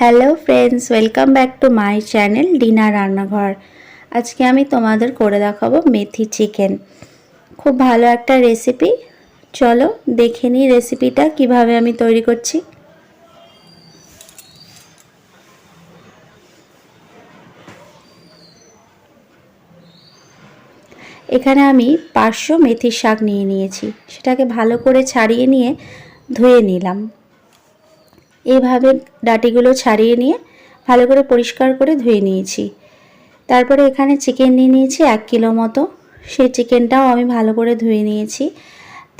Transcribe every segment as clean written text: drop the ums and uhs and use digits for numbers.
Hello friends, welcome back to my channel dinner রান্নাঘর। আজকে আমি তোমাদের করে দেখাবো মেথি চিকেন। খুব ভালো একটা রেসিপি। চলো দেখে নিই রেসিপিটা কিভাবে আমি তৈরি করছি। এখানে আমি 500 মেথির শাক নিয়ে নিয়েছি। সেটাকে ভালো করে ছাড়িয়ে নিয়ে ধুয়ে নিলাম। এইভাবে ডাঁটিগুলো ছাড়িয়ে নিয়ে ভালো করে পরিষ্কার করে ধুয়ে নিয়েছি। তারপরে এখানে চিকেন নিয়ে নিয়েছি 1 কিলো মতো। সেই চিকেনটাও আমি ভালো করে ধুয়ে নিয়েছি।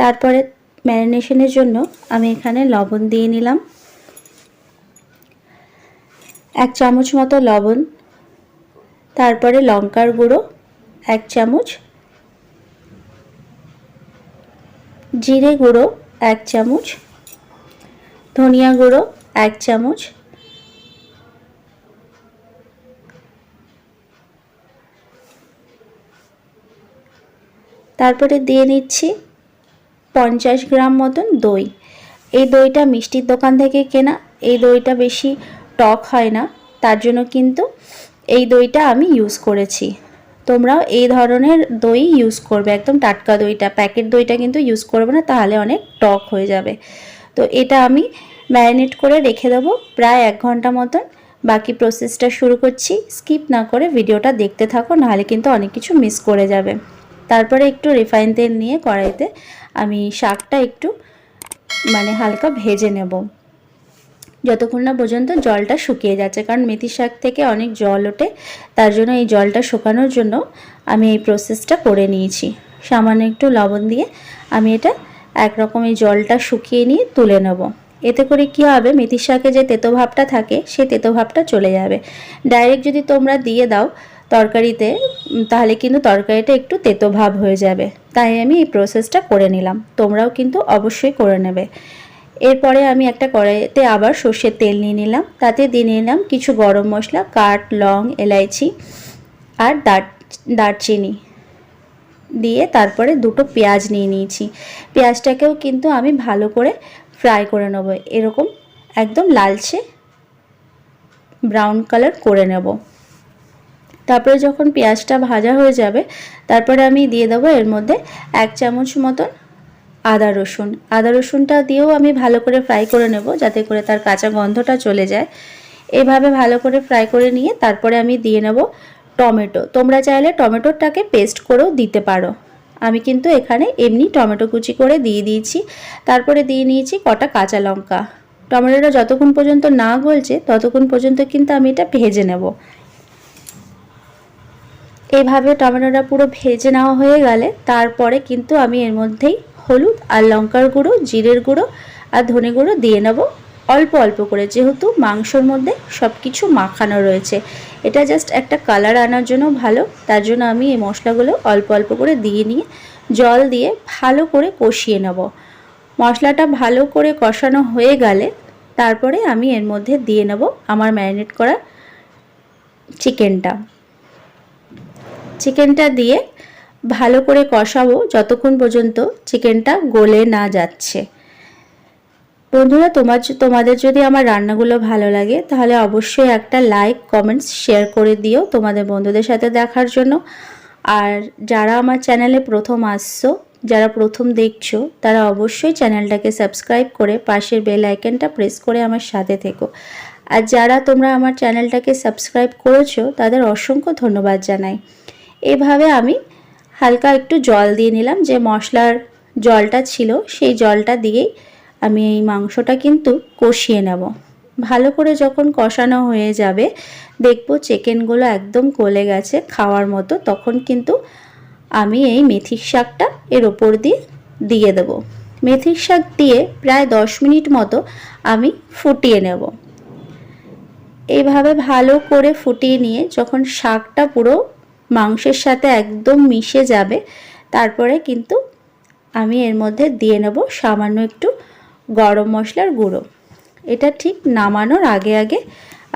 তারপরে ম্যারিনেশনের জন্য আমি এখানে লবণ দিয়ে নিলাম, 1 চামচ মতো লবণ। তারপরে লঙ্কার গুঁড়ো 1 চামচ, জিরে গুঁড়ো 1 চামচ, ধনিয়া গুঁড়ো 1 চামচ, তারপরে দিয়ে নিচ্ছি 50 গ্রাম মতন দই। এই দইটা মিষ্টির দোকান থেকে কেনা। এই দইটা বেশি টক হয় না, তার জন্য কিন্তু এই দইটা আমি ইউজ করেছি। তোমরাও এই ধরনের দই ইউজ করবে, একদম টাটকা দইটা। প্যাকেট দইটা কিন্তু ইউজ করবে না, তাহলে অনেক টক হয়ে যাবে। তো এটা আমি ম্যারিনেট করে রেখে দেবো প্রায় 1 ঘন্টা মতন। বাকি প্রসেসটা শুরু করছি। স্কিপ না করে ভিডিওটা দেখতে থাকো, নাহলে কিন্তু অনেক কিছু মিস করে যাবে। তারপরে একটু রিফাইন তেল নিয়ে কড়াইতে আমি শাকটা একটু হালকা ভেজে নেব, যতক্ষণ না পর্যন্ত জলটা শুকিয়ে যাচ্ছে। কারণ মেথি শাক থেকে অনেক জল ওঠে, তার জন্য এই জলটা শুকানোর জন্য আমি এই প্রসেসটা করে নিয়েছি। সামান্য একটু লবণ দিয়ে আমি এটা একরকম এই জলটা শুকিয়ে নিয়ে তুলে নেব। এতে করে কি হবে, মেথি শাকে যে তেতো ভাবটা থাকে সেই তেতো ভাবটা চলে যাবে। ডাইরেক্ট যদি তোমরা দিয়ে দাও তরকারিতে, তাহলে কিন্তু তরকারিটা একটু তেতো ভাব হয়ে যাবে। তাই আমি এই প্রসেসটা করে নিলাম, তোমরাও কিন্তু অবশ্যই করে নেবে। এরপরে আমি একটা কড়াইতে আবার সর্ষের তেল নিয়ে নিলাম, তাতে দিয়ে নিলাম কিছু গরম মশলা, কাঠ, লং, এলাইচি আর দারচিনি দিয়ে তারপরে দুটো পেঁয়াজ নিয়ে নিয়েছি। পেঁয়াজটাকেও কিন্তু আমি ভালো করে ফ্রাই করে নেব, এরকম একদম লালচে ব্রাউন কালার করে নেব। তারপরে যখন পেঁয়াজটা ভাজা হয়ে যাবে, তারপরে আমি দিয়ে দেবো এর মধ্যে 1 চামচ মতন আদা রসুনটা দিয়েও আমি ভালো করে ফ্রাই করে নেব, যাতে করে তার কাঁচা গন্ধটা চলে যায়। এভাবে ভালো করে ফ্রাই করে নিয়ে তারপরে আমি দিয়ে নেব টমেটো। তোমরা চাইলে টমেটোটাকে পেস্ট করেও দিতে পারো। আমি কিন্তু এখানে এমনি টমেটো কুচি করে দিয়ে দিয়েছি। তারপরে দিয়ে নিয়েছি কটা কাঁচা লঙ্কা। টমেটোটা যতক্ষণ পর্যন্ত না গলছে ততক্ষণ পর্যন্ত কিন্তু আমি এটা ভেজে নেব। এইভাবে টমেটোটা পুরো ভেজে নেওয়া হয়ে গেলে তারপরে কিন্তু আমি এর মধ্যেই হলুদ আর লঙ্কার গুঁড়ো, জিরের গুঁড়ো আর ধনে গুঁড়ো দিয়ে নেব অল্প অল্প করে, যেহেতু মাংসর মধ্যে সব কিছু মাখানো রয়েছে। এটা জাস্ট একটা কালার আনার জন্য ভালো, তার জন্য আমি এই মশলাগুলো অল্প অল্প করে দিয়ে নিয়ে জল দিয়ে ভালো করে কষিয়ে নেব। মশলাটা ভালো করে কষানো হয়ে গেলে তারপরে আমি এর মধ্যে দিয়ে নেব আমার ম্যারিনেট করা চিকেনটা দিয়ে ভালো করে কষাবো যতক্ষণ পর্যন্ত চিকেনটা গলে না যাচ্ছে। বন্ধুরা, তোমাদের যদি আমার রান্নাগুলো ভালো লাগে তাহলে অবশ্যই একটা লাইক, কমেন্টস, শেয়ার করে দিও তোমাদের বন্ধুদের সাথে দেখার জন্য। আর যারা আমার চ্যানেলে প্রথম আসছো, যারা প্রথম দেখছো, তারা অবশ্যই চ্যানেলটাকে সাবস্ক্রাইব করে পাশের বেল আইকনটা প্রেস করে আমার সাথে থেকো। আর যারা তোমরা আমার চ্যানেলটাকে সাবস্ক্রাইব করেছো তাদের অসংখ্য ধন্যবাদ জানাই। এভাবে আমি হালকা একটু জল দিয়ে নিলাম, যে মশলার জলটা ছিল সেই জলটা দিয়েই আমি এই মাংসটা কিন্তু কষিয়ে নেব। ভালো করে যখন কষানো হয়ে যাবে, দেখবো চিকেনগুলো একদম গলে গেছে খাওয়ার মতো, তখন কিন্তু আমি এই মেথির শাকটা এর ওপর দিয়ে দেবো। মেথির শাক দিয়ে প্রায় 10 মিনিট মতো আমি ফুটিয়ে নেব। এইভাবে ভালো করে ফুটিয়ে নিয়ে যখন শাকটা পুরো মাংসের সাথে একদম মিশে যাবে, তারপরে কিন্তু আমি এর মধ্যে দিয়ে নেব সামান্য একটু গরম মশলার গুঁড়ো। এটা ঠিক নামানোর আগে আগে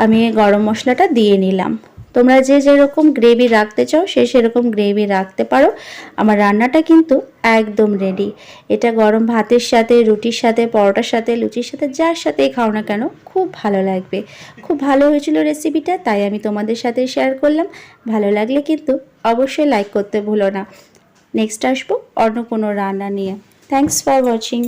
আমি এই গরম মশলাটা দিয়ে নিলাম। তোমরা যে যেরকম গ্রেভি রাখতে চাও সেরকম গ্রেভি রাখতে পারো। আমার রান্নাটা কিন্তু একদম রেডি। এটা গরম ভাতের সাথে, রুটির সাথে, পরোটার সাথে, লুচির সাথে, যার সাথেই খাও না কেন খুব ভালো লাগবে। খুব ভালো হয়েছিল রেসিপিটা, তাই আমি তোমাদের সাথে শেয়ার করলাম। ভালো লাগলে কিন্তু অবশ্যই লাইক করতে ভুলো না। নেক্সট আসবো অন্য কোনো রান্না নিয়ে। Thanks for watching.